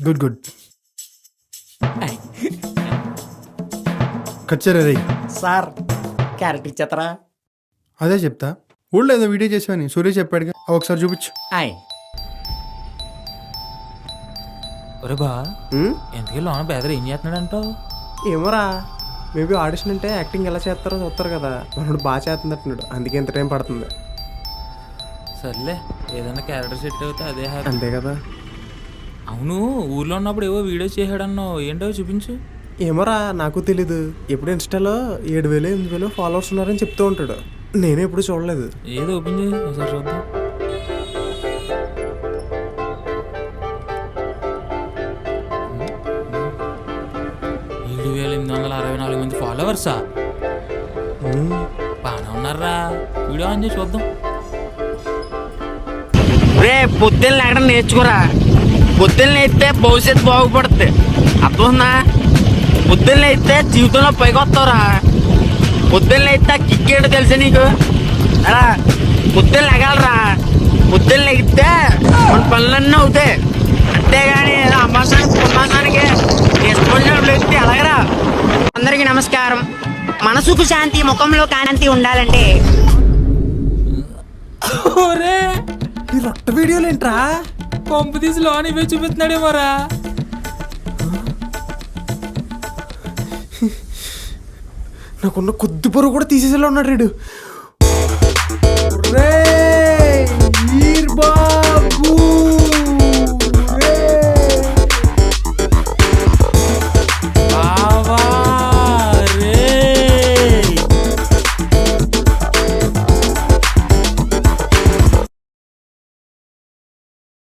Good good కచ్చరే రే. Sir character ఇచ్చేతరా? అదే చెప్తా. ఊళ్ళో ఏదో వీడియో చేసావని సూర్య చెప్పాడుగా, అవి ఒకసారి చూపించు. ఆయ్ ఒరే బా, ఎందుకు లోన బెదర్ ఏం చేస్తున్నాడంటావు? ఏమోరా, మేబీ ఆడిషన్ అంటే యాక్టింగ్ ఎలా చేస్తారో చూస్తారు కదా, మనోడు బాగా చేస్తున్నట్టున్నాడు, అందుకే ఇంత టైం పడుతుంది. సర్లే, ఏదైనా క్యారెక్టర్ సెట్ అవుతే అదే హ్యాపీ. అంతే కదా. అవును, ఊర్లో ఉన్నప్పుడు ఏవో వీడియోస్ చేసాడన్నావు, ఏంటో చూపించు. ఏమోరా, నాకు తెలీదు. ఎప్పుడు ఇన్స్టాలో 7,000 8,000 ఫాలోవర్స్ ఉన్నారని చెప్తూ ఉంటాడు. నేనే ఎప్పుడు చూడలేదు. ఏదో ఓపెన్ చేసి ఒకసారి చూద్దాం. ఏడు 7,864 మంది ఫాలోవర్సా? బాగానే ఉన్నారా? వీడియో ఆన్ చేసి చూద్దాం. రే పొద్దున్న లేకడం నేర్చుకోరా. పొద్దున్న అయితే భవిష్యత్తు బాగుపడుతుంది, అర్థమవుతుందా? పొద్దున్న అయితే జీవితంలో పైకి వస్తావురా. పొద్దున్న అయితే కిక్కేడు తెలుసా నీకు? అలా పొద్దున్న లెగలరా. పొద్దున్న లెగితే మన పనులన్నీ అవుతాయి, అంతేగాని అమ్మాసానికి ఇష్టపడినప్పుడు లెగితే ఎలాగరా. అందరికీ నమస్కారం. మనసుకు శాంతి, ముఖంలో కాంతి ఉండాలంటే ఒరే, ఈ రొట్ట వీడియోలు ఏంట్రా? పంపు తీసి లోన్ ఇవే చూపిస్తున్నాడేమోరా. నాకున్న కొద్ది పొరుగు కూడా తీసేసేలా ఉన్నాడు రేడు.